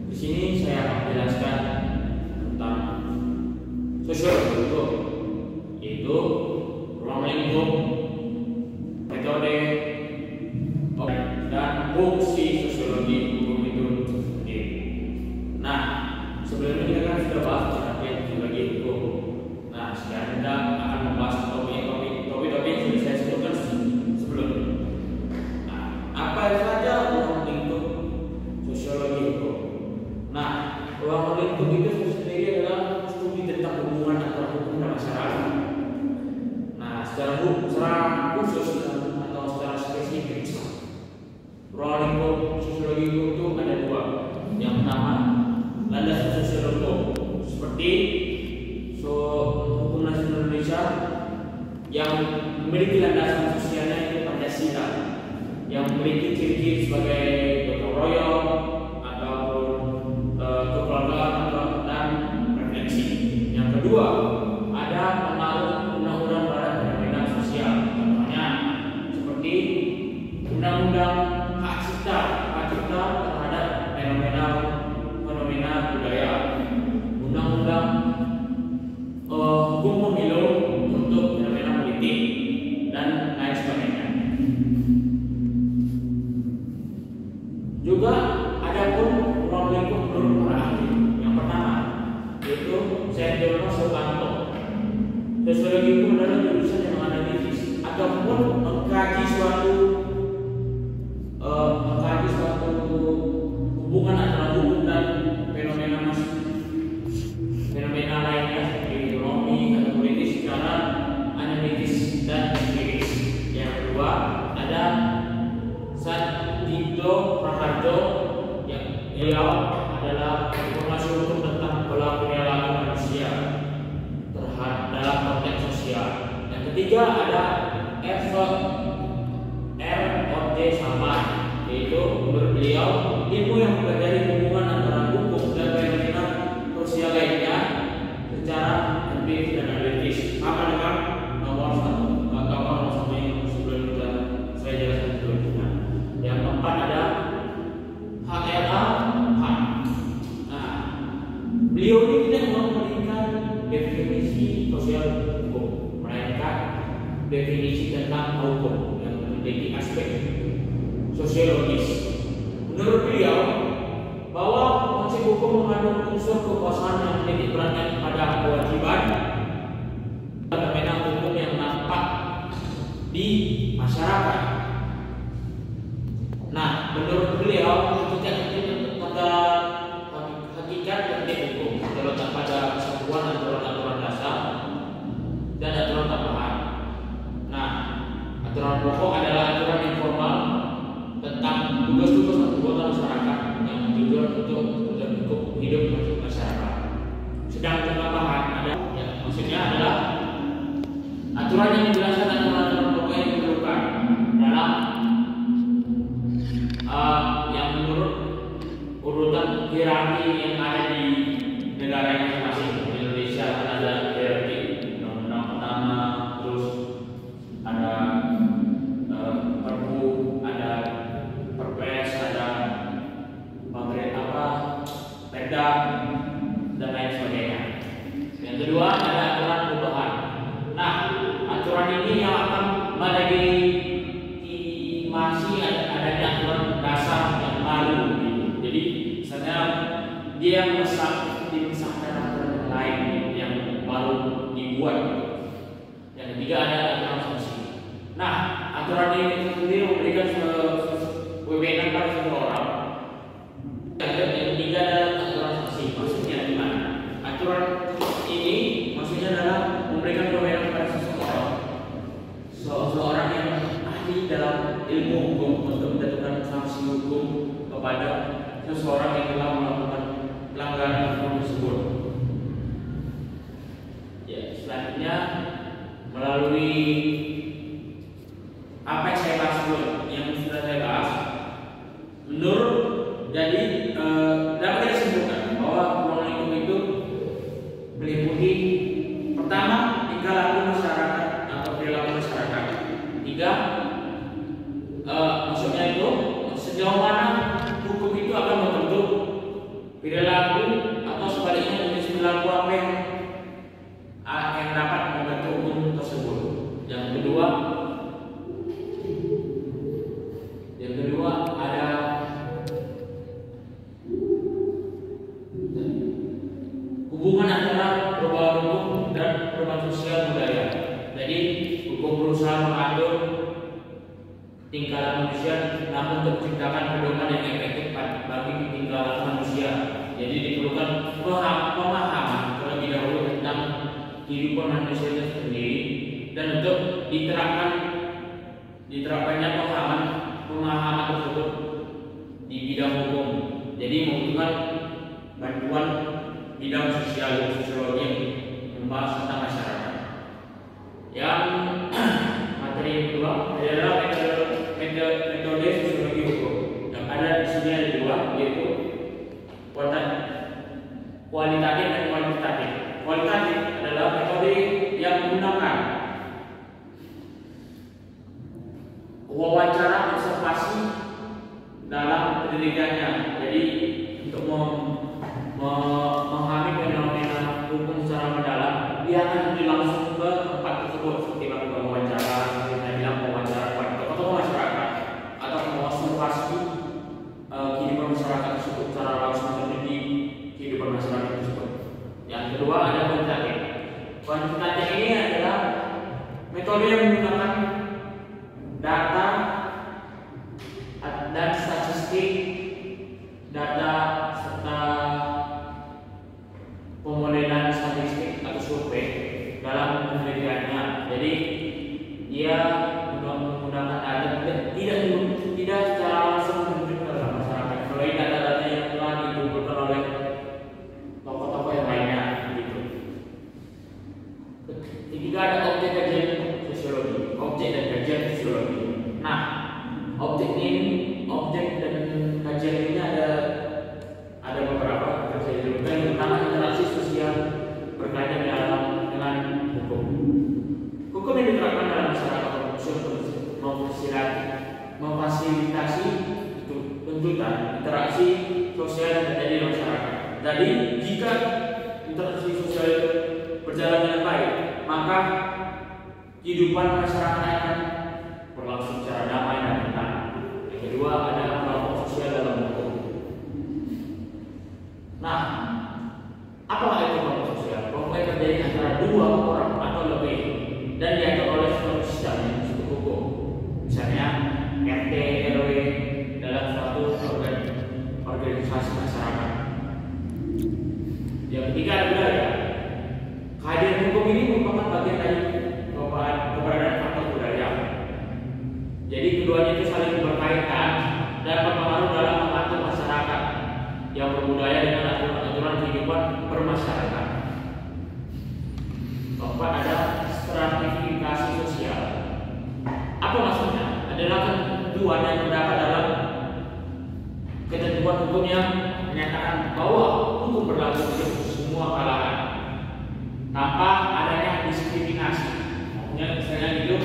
Di sini saya akan menjelaskan tentang sosiologi hukum, yaitu ruang lingkup, metode, dan fungsi sosiologi hukum itu sendiri. Nah, sebelumnya kita kan sudah bahas tentang sosiologi hukum. Nah, sekarang kita akan membahas topik-topik yang sudah saya sebutkan sebelumnya. Nah, apa saja ruang lingkup sosiologi hukum? Nah, ruang lingkup itu sendiri adalah studi tentang hubungan antara hukum dan masyarakat. Nah, secara khusus atau secara spesifik, ruang lingkup sosiologi hukum itu ada dua. Yang pertama, landasan sosial hukum, seperti hukum nasional Indonesia yang memiliki landasan sosialnya itu Pancasila, yang memiliki ciri-ciri sebagai gotong royong, kekeluargaan dan refleksi. Yang kedua, ada pengaruh undang-undang pada fenomena sosial. Contohnya seperti undang-undang hak cipta terhadap fenomena budaya, undang-undang hukum pemilu untuk fenomena politik, dan lain sebagainya. Juga ada pun ruang lingkup menurut para ahli. Yang pertama yaitu Sendrono Soekanto. Sosiologi itu adalah jurusan yang menganalisis ataupun mengkaji suatu hubungan antara hukum dan fenomena lainnya seperti ekonomi atau politik secara analitis dan empiris. Yang kedua ada Satidjo Praharjo, yang beliau adalah informasi hukum tentang perilaku manusia dalam konteks sosial. Yang ketiga ada R.O.J. Salman, yaitu menurut beliau ilmu yang mempelajari hubungan antara hukum dan fenomena sosial lainnya secara empiris dan analitis. Sama dengan nomor satu yang sebelum saya jelaskan sebelumnya. Yang keempat ada HLA Han. Nah, beliau ini tidak memberikan definisi sosial hukum, melainkan definisi tentang hukum yang memiliki aspek sosiologis. Menurut beliau, bahwa konsep hukum mengandung unsur kekuasaan yang menjadi perannya pada kewajiban fenomena hukum yang nampak di masyarakat. Nah, menurut beliau, hakikat tertib hukum terletak pada kesatuan aturan dasar dan aturan tambahan. Nah, aturan pokok adalah aturan informal tentang tugas-tugas anggota masyarakat yang tujuan untuk hidup masyarakat. Sedangkan tambahan maksudnya adalah aturan yang menjelaskan aturan pokok yang diperlukan dalam yang menurut urutan hierarki yang ada di negara yang masing-masing. Di Indonesia kan ada hierarki undang-undang pertama, terus ada perpu, ada perpres, ada perda, dan lain sebagainya. Yang kedua ada aturan perubahan. Nah, aturan ini yang akan masih adanya aturan dasar yang baru. Jadi misalnya dia disahkan aturan yang lain yang baru dibuat. Yang ketiga ada aturan sanksi. Nah, aturan ini sendiri memberikan wewenang pada semua orang. Yang ketiga ada aturan sanksi. Maksudnya gimana? Aturan ini maksudnya adalah memberikan wewenang pada seseorang, seseorang yang ahli dalam ilmu hukum untuk menentukan sanksi hukum kepada seseorang yang telah melakukan pelanggaran hukum tersebut. Ya, selanjutnya melalui apa yang saya bahas dulu, yang sudah saya bahas, menurut Jadi dapat kita simpulkan bahwa perubahan lingkup itu meliputi pertama tingkah laku masyarakat atau perilaku masyarakat. Tiga, maksudnya itu sejauh mana hukum itu akan membentuk perilaku atau sebaliknya jenis perilaku apa yang dapat membentuk hukum tersebut. Yang kedua ada hubungan antara perubahan hukum dan perubahan sosial budaya. Jadi hukum berusaha mengatur tingkah laku manusia, namun untuk menciptakan pedoman yang efektif bagi tingkah laku manusia. Jadi diperlukan pemahaman terlebih dahulu tentang kehidupan manusia itu sendiri, dan untuk diterapkannya pemahaman tersebut di bidang hukum. Jadi membutuhkan bantuan bidang sosiologi yang membahas tentang masyarakat. Yang materi yang kedua adalah metode sosiologi hukum. Yang ada di sini ada dua, yaitu kualitatif dan kuantitatif. Kualitatif adalah metode yang menggunakan wawancara observasi dalam pendidikannya. Jadi untuk memahami fenomena hukum secara mendalam, dia akan langsung ke tempat tersebut, seperti melakukan wawancara, seperti saya bilang wawancara kepada tokoh masyarakat, atau mengobservasi kehidupan masyarakat tersebut secara langsung terjadi kehidupan masyarakat tersebut. Yang kedua ada kuantitatif. Kuantitatif ini adalah metode yang menggunakan data dan statistik, data serta pemodelan statistik atau survei dalam penelitiannya. Jadi dia menggunakan data tidak secara langsung menunjukkan ke masyarakat melalui data-data yang telah dikumpulkan oleh tokoh-tokoh yang lainnya gitu. Ketiga ada objek kajian sosiologi, objek dan kajian sosiologi. Nah, objek dan kajian ini ada beberapa yang saya jelaskan. Yang pertama interaksi sosial berkaitan dengan hukum. Hukum yang diterapkan dalam masyarakat memfasilitasi tuntutan interaksi sosial yang terjadi di masyarakat. Jadi jika interaksi sosial itu berjalan dengan baik, maka kehidupan masyarakat akan berlangsung secara damai dan tenang. Yang kedua ada kelompok sosial dalam hukum. Nah, apa itu kelompok sosial? Kelompok yang terjadi antara dua orang atau lebih dan diatur oleh suatu sistem yang disebut hukum. Misalnya RT RW dalam suatu organisasi masyarakat. Yang ketiga ada budaya. Kehadiran hukum ini merupakan bagian dari keberadaan faktor budaya. Jadi keduanya itu saling berkaitan dan berpengaruh dalam mengatur masyarakat yang berbudaya dengan aturan kehidupan bermasyarakat. Keempat ada stratifikasi sosial. Apa maksudnya? Adalah ketentuan yang terdapat dalam ketentuan hukum yang menyatakan bahwa hukum berlaku untuk semua kalangan tanpa adanya diskriminasi. Maksudnya misalnya itu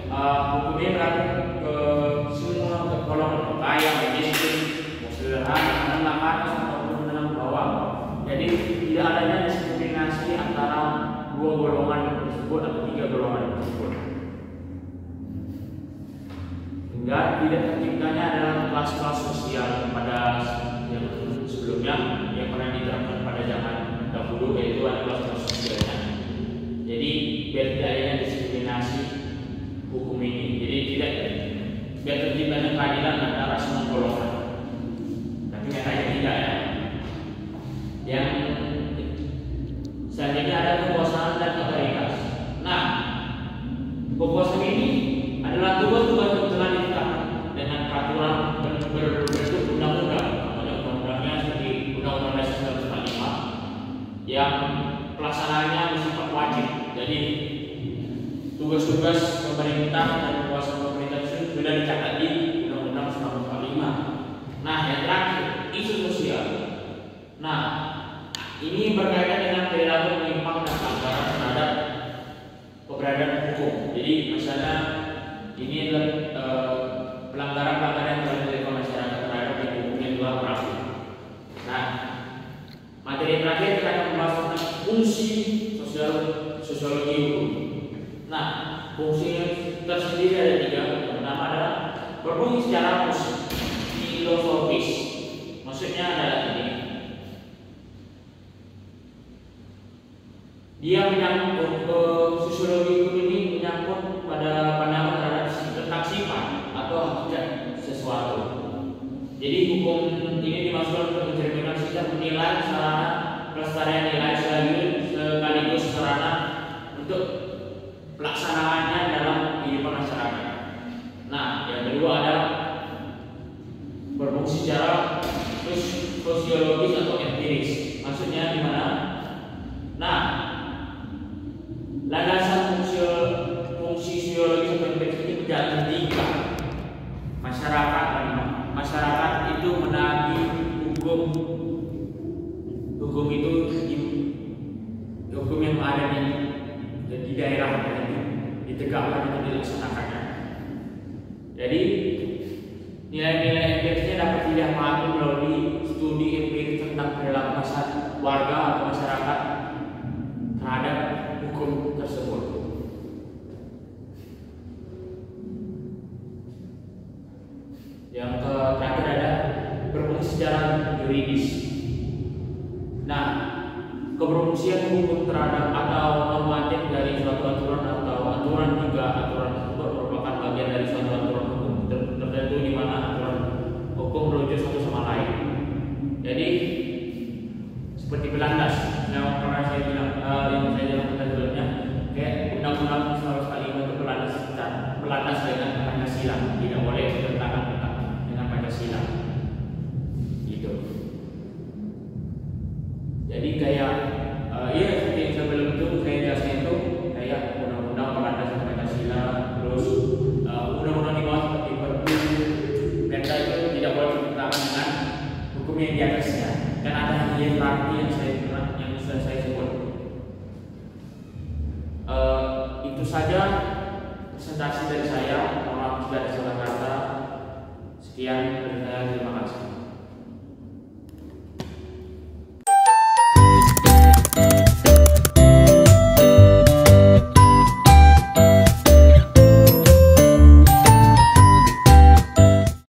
hukum ini berlaku ke semua golongan kaya, miskin, sederhana, menengah atas ataupun menengah bawah. Jadi tidak adanya diskriminasi antara dua golongan tersebut atau tiga golongan tersebut. Hingga tidak terciptanya adalah kelas-kelas sosial pada yang sebelumnya yang pernah diterapkan pada zaman dahulu, yaitu adalah kelas sosialnya. Jadi biar tidak adanya diskriminasi hukum ini. Jadi tidak biar terciptanya keadilan antara semua golongan. Tapi nyatanya tidak ya. Yang selanjutnya ada kekuasaan dan otoritas. Nah, kekuasaan ini adalah tugas-tugas yang telah ditetapkan dengan peraturan berbentuk undang-undang. Undang-undangnya seperti Undang-Undang Dasar 1945 yang pelaksanaannya bersifat wajib. Jadi tugas-tugas pemerintah dan kekuasaan pemerintah itu sudah dicatat di Undang-Undang 1945. Nah, yang terakhir isu ini berkaitan dengan perilaku menyimpang dan pelanggaran terhadap keberadaan hukum. Jadi misalnya ini adalah pelanggaran-pelanggaran yang telah dilakukan masyarakat terhadap hukum yang telah berlaku. Nah, materi terakhir kita akan membahas tentang fungsi sosiologi hukum. Nah, fungsinya tersendiri ada 3. Yang pertama adalah berfungsi secara filosofis. Maksudnya adalah ini. Dia menyangkut sosiologi hukum ini menyangkut pada pandangan terhadap tentang sifat atau hakikat sesuatu. Jadi hukum ini dimaksudkan untuk mencerminkan sikap menilai sarana pelestarian nilai sekaligus sarana untuk pelaksanaannya dalam kehidupan masyarakat. Nah, yang kedua ada berfungsi secara sosiologis atau empiris. Maksudnya gimana? Nah, landasan fungsi sosiologis atau empiris ini menjalankan 3. Masyarakat itu menagih hukum itu hukum yang ada di daerah ditegakkan atau dilaksanakannya. Jadi nilai-nilai empirisnya dapat dipahami melalui studi empiris tentang perilaku warga atau masyarakat terhadap hukum tersebut. Yang terakhir ada berfungsi secara yuridis. Nah, keberfungsian hukum terhadap atau normatif dari suatu aturan atau aturan tersebut merupakan bagian dari suatu aturan hukum tertentu di mana aturan hukum merujuk satu sama lain. Jadi seperti pelandas yang pernah saya bilang yang saya jelaskan sebelumnya, kayak undang-undang 145 itu pelandas dengan Pancasila, tidak boleh bertentangan dengan Pancasila. Gitu. Jadi kayak iya seperti yang sebelum itu saya jelaskan itu kayak undang-undang pelandas Pancasila, terus undang-undang di bawah seperti Perpu Perda itu tidak boleh bertentangan dengan hukum yang di atasnya. Kan ada hierarki yang sudah saya sebut. Itu saja presentasi dari saya. Mohon maaf jika ada salah kata. Sekian dari saya, terima kasih.